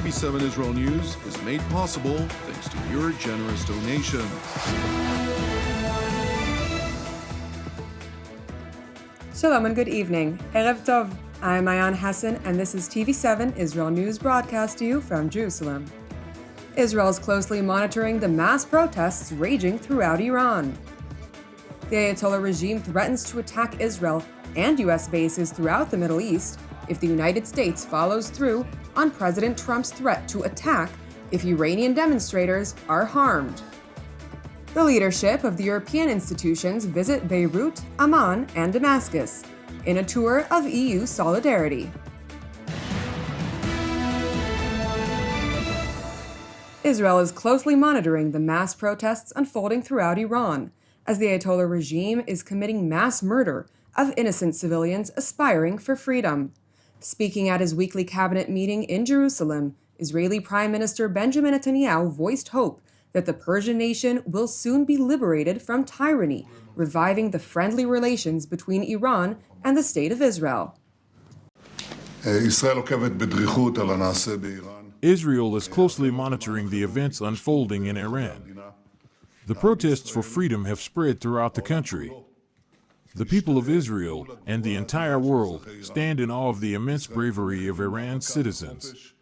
TV7 Israel News is made possible thanks to your generous donations. Shalom and good evening. Erev Tov. I'm Ayan Hassan, and this is TV7 Israel News broadcast to you from Jerusalem. Israel is closely monitoring the mass protests raging throughout Iran. The Ayatollah regime threatens to attack Israel and U.S. bases throughout the Middle East if the United States follows through on President Trump's threat to attack if Iranian demonstrators are harmed. The leadership of the European institutions visit Beirut, Amman, and Damascus in a tour of EU solidarity. Israel is closely monitoring the mass protests unfolding throughout Iran, as the Ayatollah regime is committing mass murder of innocent civilians aspiring for freedom. Speaking at his weekly cabinet meeting in Jerusalem, Israeli Prime Minister Benjamin Netanyahu voiced hope that the Persian nation will soon be liberated from tyranny, reviving the friendly relations between Iran and the State of Israel. Israel is closely monitoring the events unfolding in Iran. The protests for freedom have spread throughout the country. The people of Israel and the entire world stand in awe of the immense bravery of Iran's citizens.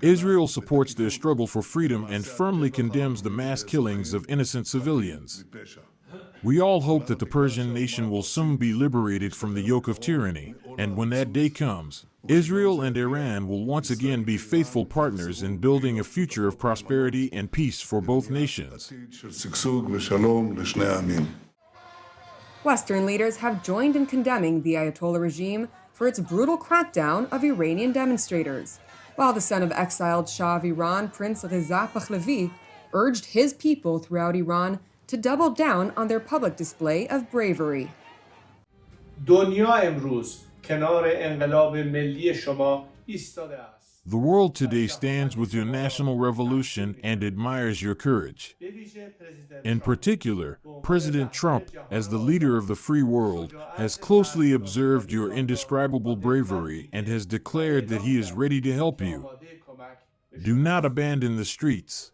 Israel supports their struggle for freedom and firmly condemns the mass killings of innocent civilians. We all hope that the Persian nation will soon be liberated from the yoke of tyranny, and when that day comes, Israel and Iran will once again be faithful partners in building a future of prosperity and peace for both nations. Western leaders have joined in condemning the Ayatollah regime for its brutal crackdown of Iranian demonstrators, while the son of exiled Shah of Iran, Prince Reza Pahlavi, urged his people throughout Iran to double down on their public display of bravery. The world today stands with your national revolution and admires your courage. In particular, President Trump, as the leader of the free world, has closely observed your indescribable bravery and has declared that he is ready to help you. Do not abandon the streets.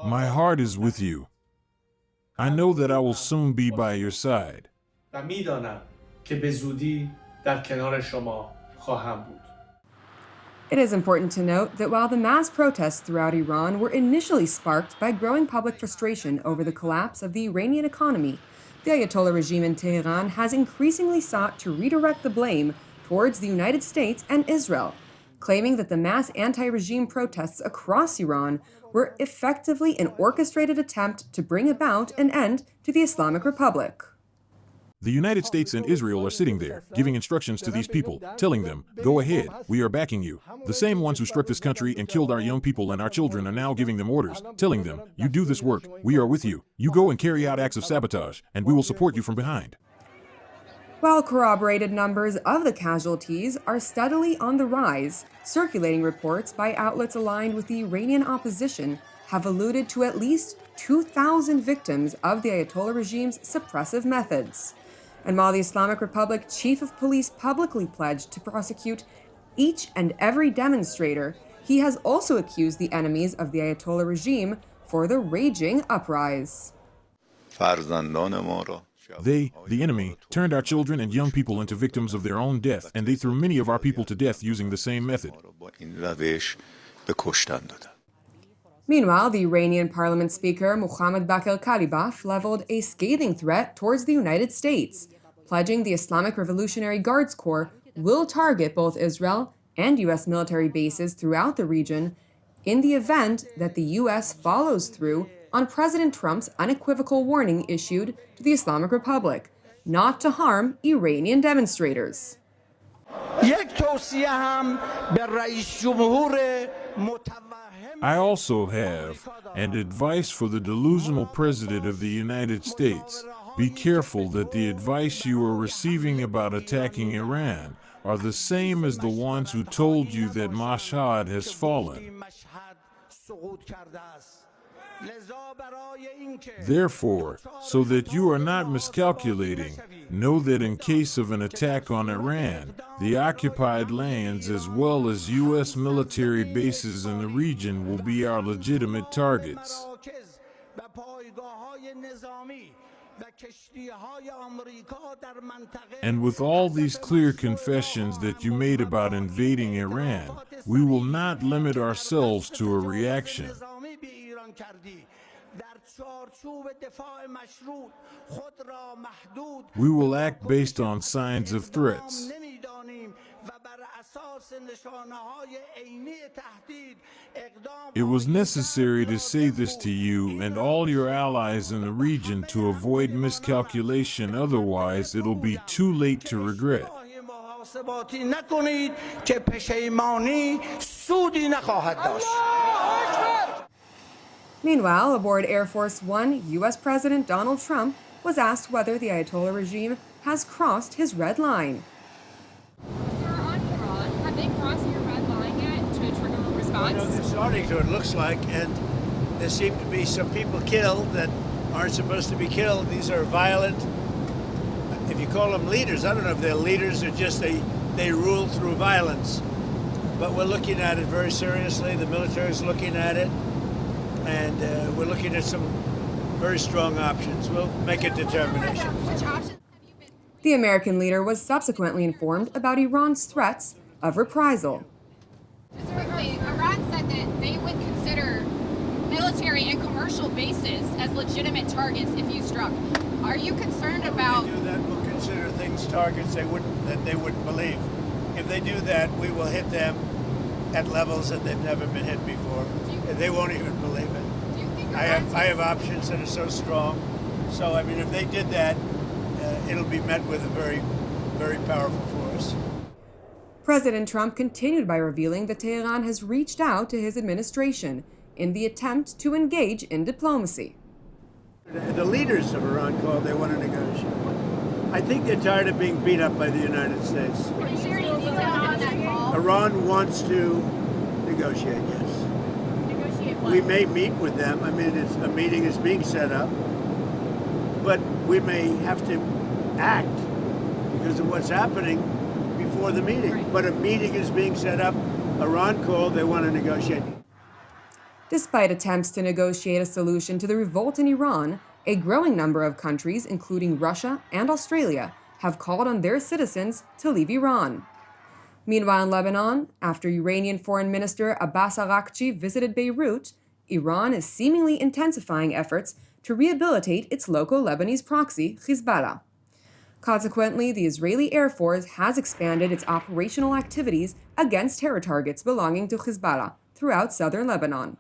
My heart is with you. I know that I will soon be by your side. It is important to note that while the mass protests throughout Iran were initially sparked by growing public frustration over the collapse of the Iranian economy, the Ayatollah regime in Tehran has increasingly sought to redirect the blame towards the United States and Israel, claiming that the mass anti-regime protests across Iran were effectively an orchestrated attempt to bring about an end to the Islamic Republic. The United States and Israel are sitting there, giving instructions to these people, telling them, go ahead, we are backing you. The same ones who struck this country and killed our young people and our children are now giving them orders, telling them, you do this work, we are with you. You go and carry out acts of sabotage, and we will support you from behind. While corroborated numbers of the casualties are steadily on the rise, circulating reports by outlets aligned with the Iranian opposition have alluded to at least 2,000 victims of the Ayatollah regime's suppressive methods. And while the Islamic Republic chief of police publicly pledged to prosecute each and every demonstrator, he has also accused the enemies of the Ayatollah regime for the raging uprise. They, the enemy, turned our children and young people into victims of their own death, and they threw many of our people to death using the same method. Meanwhile, the Iranian parliament speaker Mohammad Bakir Kalibaf leveled a scathing threat towards the United States, pledging the Islamic Revolutionary Guards Corps will target both Israel and U.S. military bases throughout the region in the event that the U.S. follows through on President Trump's unequivocal warning issued to the Islamic Republic not to harm Iranian demonstrators. I also have an advice for the delusional President of the United States. Be careful that the advice you are receiving about attacking Iran are the same as the ones who told you that Mashhad has fallen. Therefore, so that you are not miscalculating, know that in case of an attack on Iran, the occupied lands as well as U.S. military bases in the region will be our legitimate targets. And with all these clear confessions that you made about invading Iran, we will not limit ourselves to a reaction. We will act based on signs of threats. It was necessary to say this to you and all your allies in the region to avoid miscalculation, otherwise it'll be too late to regret. Meanwhile, aboard Air Force One, U.S. President Donald Trump was asked whether the Ayatollah regime has crossed his red line. Sir, on Iran, have they crossed your red line yet to trigger a response? Well, they're starting to, it looks like, and there seem to be some people killed that aren't supposed to be killed. These are violent, if you call them leaders, I don't know if they're leaders or just they rule through violence. But we're looking at it very seriously. The military is looking at it, and we're looking at some very strong options. We'll make a determination. Which options? The American leader was subsequently informed about Iran's threats of reprisal. Specifically, Iran said that they would consider military and commercial bases as legitimate targets if you struck. Are you concerned about? If they do that, we'll consider things targets that they wouldn't believe. If they do that, we will hit them at levels that they've never been hit before. They won't even believe it. Do you think I have options that are so strong. So, I mean, if they did that, it'll be met with a very, very powerful force. President Trump continued by revealing that Tehran has reached out to his administration in the attempt to engage in diplomacy. The leaders of Iran called, they want to negotiate. I think they're tired of being beat up by the United States. Can you share any details on that call? Iran wants to negotiate, yes. Negotiate what? We may meet with them. I mean, a meeting is being set up. But we may have to act because of what's happening before the meeting. Right. But a meeting is being set up. Iran called, they want to negotiate. Despite attempts to negotiate a solution to the revolt in Iran, a growing number of countries, including Russia and Australia, have called on their citizens to leave Iran. Meanwhile, in Lebanon, after Iranian Foreign Minister Abbas Araghchi visited Beirut, Iran is seemingly intensifying efforts to rehabilitate its local Lebanese proxy, Hezbollah. Consequently, the Israeli Air Force has expanded its operational activities against terror targets belonging to Hezbollah throughout southern Lebanon.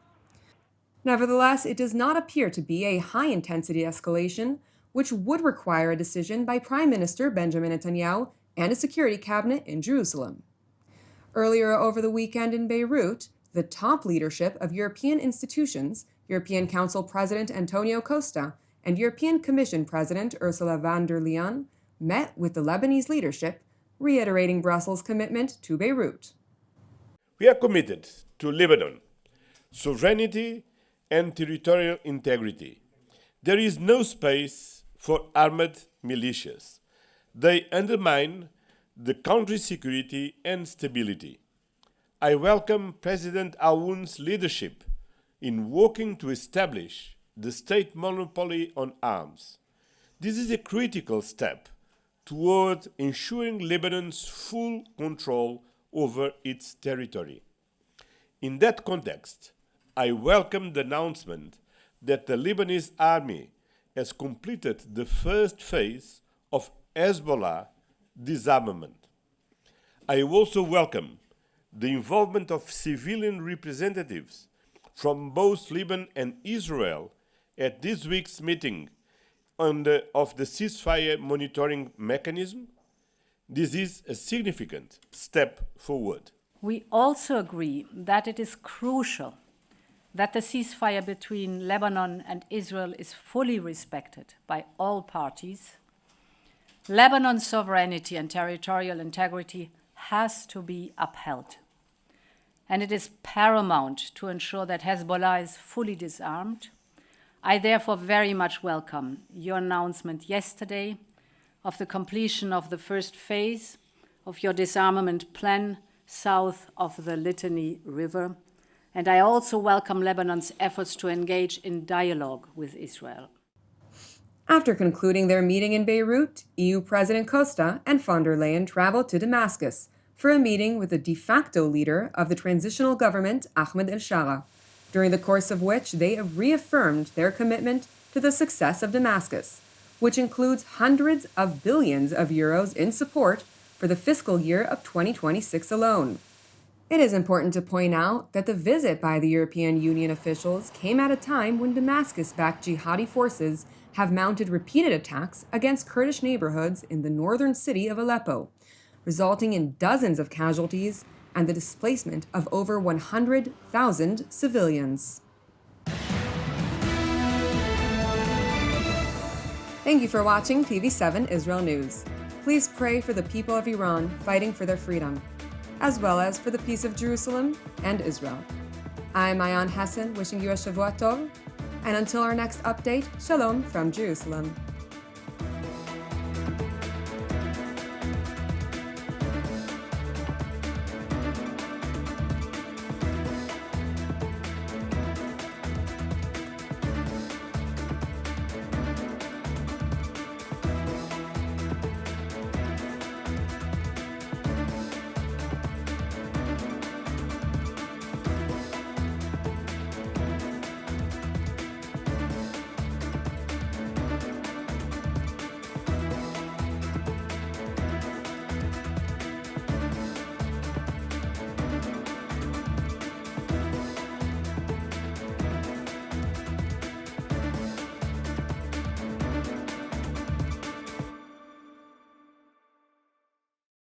Nevertheless, it does not appear to be a high-intensity escalation, which would require a decision by Prime Minister Benjamin Netanyahu and a security cabinet in Jerusalem. Earlier over the weekend in Beirut, the top leadership of European institutions, European Council President Antonio Costa and European Commission President Ursula von der Leyen, met with the Lebanese leadership, reiterating Brussels' commitment to Beirut. We are committed to Lebanon, sovereignty and territorial integrity. There is no space for armed militias. They undermine the country's security and stability. I welcome President Aoun's leadership in working to establish the state monopoly on arms. This is a critical step toward ensuring Lebanon's full control over its territory. In that context, I welcome the announcement that the Lebanese army has completed the first phase of Hezbollah disarmament. I also welcome the involvement of civilian representatives from both Lebanon and Israel at this week's meeting of the ceasefire monitoring mechanism. This is a significant step forward. We also agree that it is crucial that the ceasefire between Lebanon and Israel is fully respected by all parties. Lebanon's sovereignty and territorial integrity has to be upheld. And it is paramount to ensure that Hezbollah is fully disarmed I therefore very much welcome your announcement yesterday of the completion of the first phase of your disarmament plan south of the Litani River, and I also welcome Lebanon's efforts to engage in dialogue with Israel. After concluding their meeting in Beirut, EU President Costa and von der Leyen traveled to Damascus for a meeting with the de facto leader of the transitional government, Ahmed el-Shara, during the course of which they reaffirmed their commitment to the success of Damascus, which includes hundreds of billions of euros in support for the fiscal year of 2026 alone. It is important to point out that the visit by the European Union officials came at a time when Damascus-backed jihadi forces have mounted repeated attacks against Kurdish neighborhoods in the northern city of Aleppo, resulting in dozens of casualties and the displacement of over 100,000 civilians. Thank you for watching TV7 Israel News. Please pray for the people of Iran fighting for their freedom, as well as for the peace of Jerusalem and Israel. I'm Ayan Hassan, wishing you a Shavua Tov, and until our next update, Shalom from Jerusalem.